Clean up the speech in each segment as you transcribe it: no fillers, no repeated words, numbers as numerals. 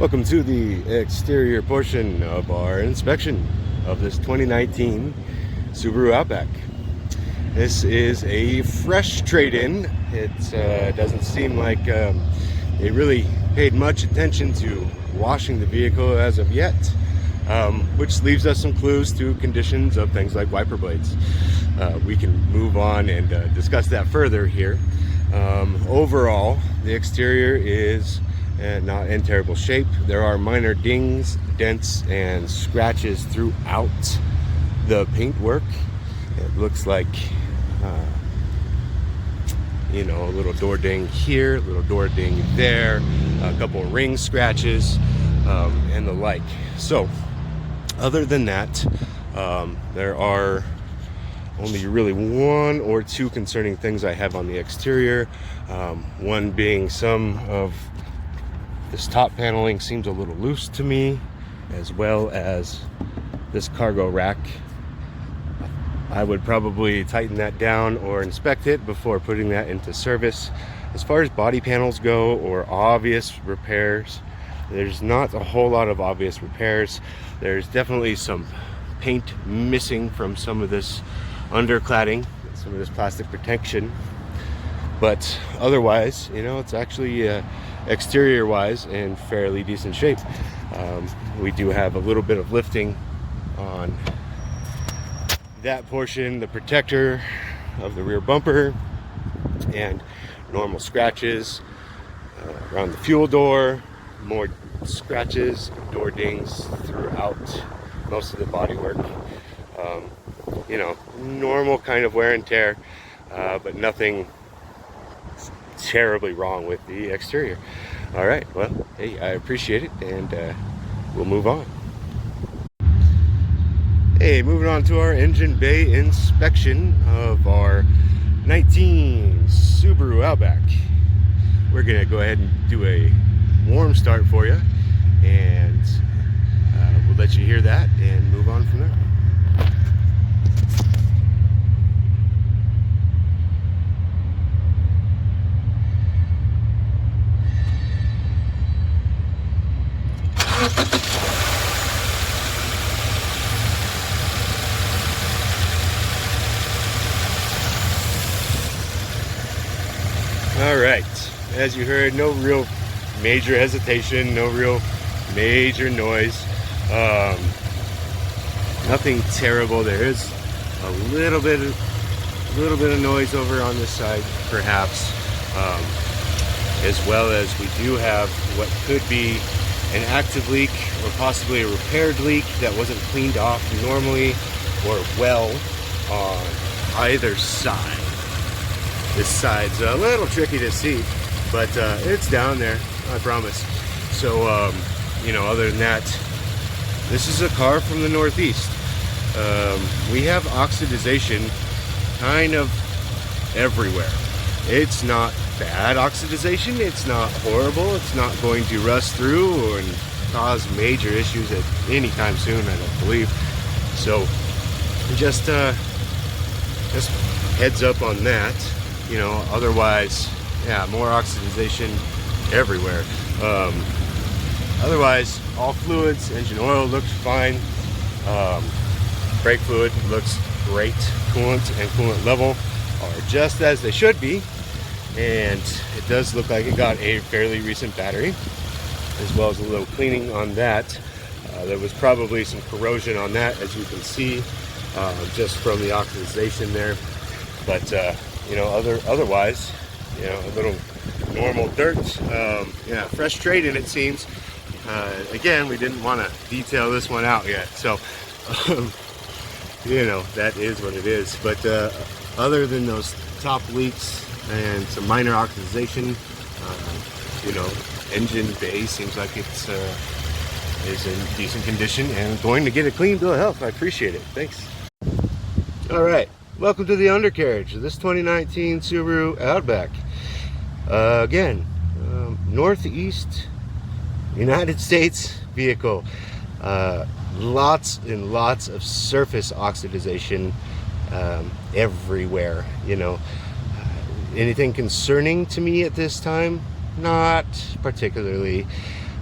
Welcome to the exterior portion of our inspection of this 2019 Subaru Outback. This is a fresh trade-in. It doesn't seem like they really paid much attention to washing the vehicle as of yet, which leaves us some clues to conditions of things like wiper blades. We can move on and discuss that further here. Overall, the exterior is not in terrible shape. There are minor dings, dents, and scratches throughout the paintwork. It looks like, a little door ding here, a little door ding there, a couple of ring scratches, and the like. So, other than that, there are only really one or two concerning things I have on the exterior. One being some of this top paneling seems a little loose to me, as well as this cargo rack. I would probably tighten that down or inspect it before putting that into service. As far as body panels go or obvious repairs, there's not a whole lot of obvious repairs. There's definitely some paint missing from some of this undercladding, some of this plastic protection, but otherwise, it's actually exterior wise in fairly decent shape. We do have a little bit of lifting on that portion, the protector of the rear bumper, and normal scratches around the fuel door, more scratches, door dings throughout most of the bodywork. Normal kind of wear and tear, but nothing terribly wrong with the exterior. All right, well, hey, I appreciate it, and we'll move on. Hey, moving on to our engine bay inspection of our 19 Subaru Outback. We're gonna go ahead and do a warm start for you, and we'll let you hear that and move on from there. All right, as you heard, no real major hesitation, no real major noise, nothing terrible. There is a little bit of noise over on this side, perhaps, as well as we do have what could be an active leak or possibly a repaired leak that wasn't cleaned off normally or well on either side. This side's a little tricky to see, but it's down there, I promise. So, other than that, this is a car from the Northeast. We have oxidization kind of everywhere. It's not bad oxidization, it's not horrible, it's not going to rust through or cause major issues at any time soon, I don't believe. So, just heads up on that. Otherwise, yeah, more oxidization everywhere. Otherwise, all fluids, engine oil looks fine. Brake fluid looks great. Coolant and coolant level are just as they should be. And it does look like it got a fairly recent battery, as well as a little cleaning on that. There was probably some corrosion on that, as you can see, just from the oxidization there. But otherwise, a little normal dirt. Fresh trade-in, it seems. Again, we didn't want to detail this one out yet, so that is what it is. But other than those top leaks and some minor oxidization, engine bay seems like it's is in decent condition and going to get a clean bill of health. I appreciate it. Thanks. All right. Welcome to the undercarriage of this 2019 Subaru Outback. Again, Northeast United States vehicle. Lots and lots of surface oxidization everywhere. Anything concerning to me at this time? Not particularly.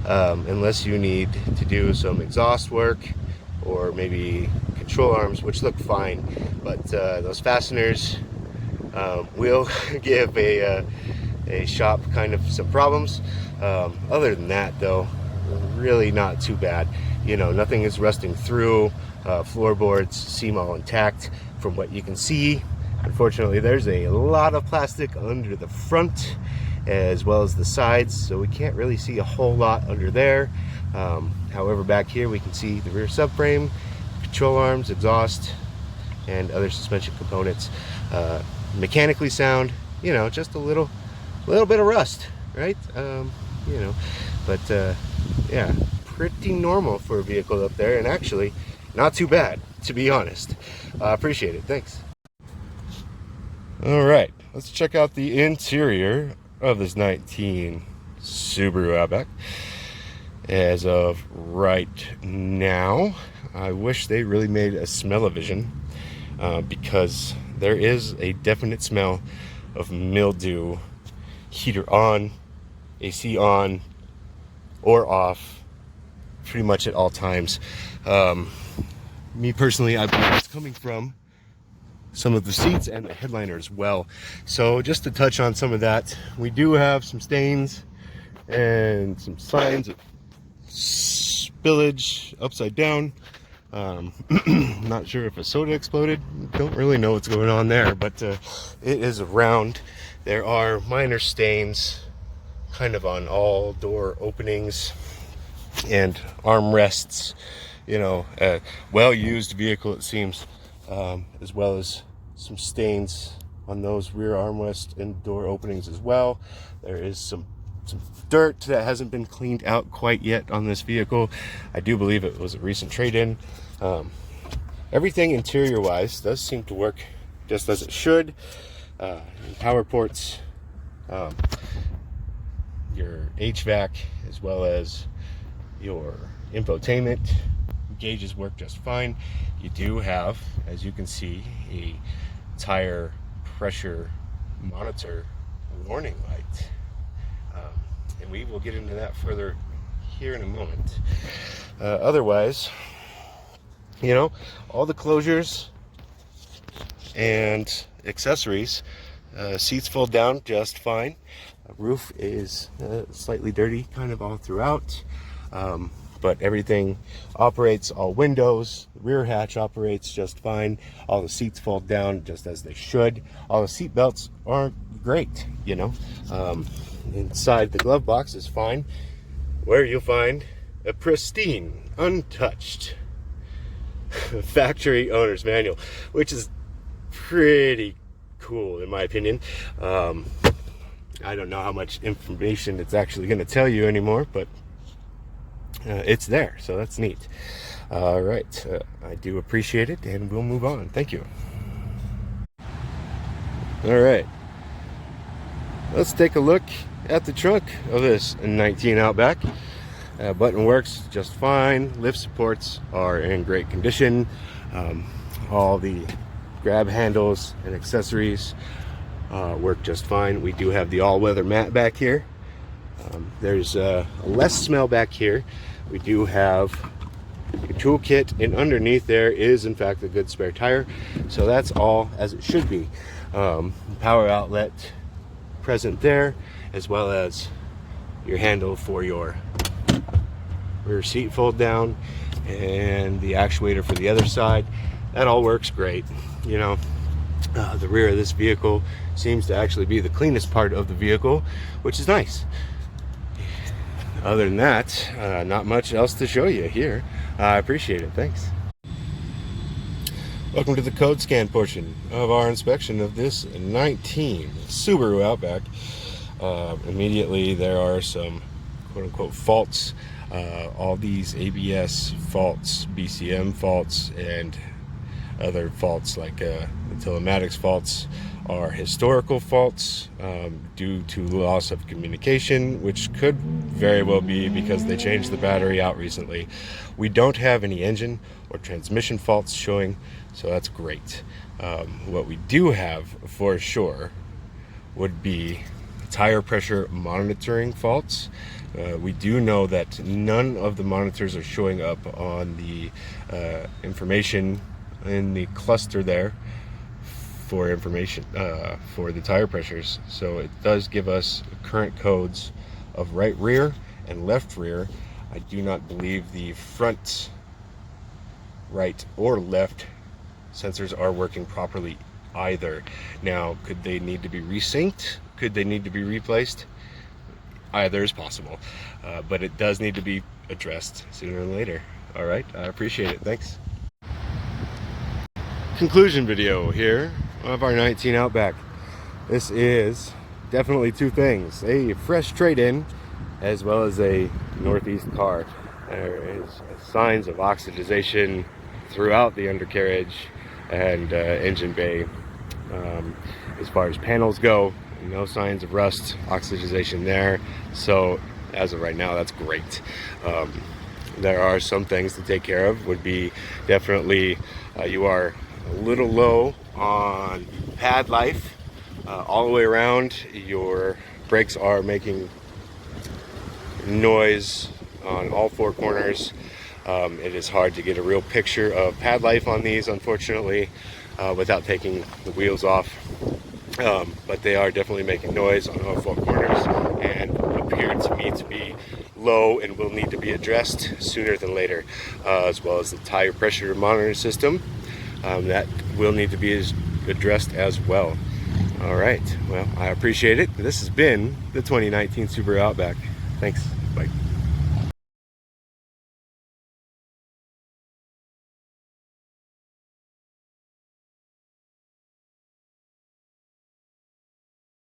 unless you need to do some exhaust work or maybe control arms, which look fine. But those fasteners will give a shop kind of some problems. Other than that, though, really not too bad. You know, nothing is rusting through. Floorboards seem all intact from what you can see. Unfortunately, there's a lot of plastic under the front as well as the sides, so we can't really see a whole lot under there. However, back here we can see the rear subframe, control arms, exhaust, and other suspension components. Mechanically sound, you know, just a little bit of rust, right? You know, but yeah, pretty normal for a vehicle up there, and actually not too bad, to be honest. Appreciate it. Thanks. All right, let's check out the interior of this 19 Subaru Outback. As of right now, I wish they really made a smell-o-vision, because there is a definite smell of mildew, heater on, AC on or off, pretty much at all times. Me personally, I believe it's coming from some of the seats and the headliner as well. So just to touch on some of that, we do have some stains and some signs of spillage upside down. Not sure if a soda exploded. Don't really know what's going on there, but it is around. There are minor stains kind of on all door openings and armrests. You know, a well-used vehicle, it seems, as well as some stains on those rear armrest and door openings as well. There is some dirt that hasn't been cleaned out quite yet on this vehicle. I do believe it was a recent trade-in. Everything interior-wise does seem to work just as it should. Power ports, your HVAC, as well as your infotainment gauges work just fine. You do have, as you can see, a tire pressure monitor warning light, and we will get into that further here in a moment. Otherwise, you know, all the closures and accessories, seats fold down just fine. Roof is slightly dirty kind of all throughout, but everything operates, all windows, the rear hatch operates just fine. All the seats fold down just as they should. All the seat belts are great, you know. Inside the glove box is fine, where you'll find a pristine, untouched factory owner's manual, which is pretty cool in my opinion. I don't know how much information it's actually going to tell you anymore, but it's there, so that's neat. All right, I do appreciate it, and we'll move on. Thank you. All right, let's take a look at the trunk of this 19 Outback. Button works just fine. Lift supports are in great condition. All the grab handles and accessories work just fine. We do have the all-weather mat back here. There's less smell back here. We do have a toolkit, and underneath there is in fact a good spare tire, so that's all as it should be. Power outlet present there, as well as your handle for your rear seat fold down and the actuator for the other side. That all works great. You know, the rear of this vehicle seems to actually be the cleanest part of the vehicle, which is nice. Other than that, not much else to show you here. I appreciate it. Thanks. Welcome to the code scan portion of our inspection of this 19 Subaru Outback. Immediately there are some quote-unquote faults. All these ABS faults, BCM faults, and other faults like the telematics faults are historical faults due to loss of communication, which could very well be because they changed the battery out recently. We don't have any engine or transmission faults showing, so that's great. What we do have for sure would be tire pressure monitoring faults. We do know that none of the monitors are showing up on the information in the cluster there for information for the tire pressures. So it does give us current codes of right rear and left rear. I do not believe the front right or left sensors are working properly either. Now, could they need to be resynced? Could they need to be replaced? Either is possible, but it does need to be addressed sooner than later. All right, I appreciate it. Thanks. Conclusion video here of our 19 Outback. This is definitely two things: a fresh trade-in as well as a Northeast car. There is signs of oxidization throughout the undercarriage and engine bay. As far as panels go, no signs of rust, oxidization there. So as of right now, that's great. There are some things to take care of. Would be definitely you are a little low on pad life all the way around. Your brakes are making noise on all four corners. It is hard to get a real picture of pad life on these, unfortunately, without taking the wheels off. But they are definitely making noise on all four corners and appear to me to be low and will need to be addressed sooner than later, as well as the tire pressure monitoring system that will need to be addressed as well. All right, well, I appreciate it. This has been the 2019 Subaru Outback. Thanks. Bye.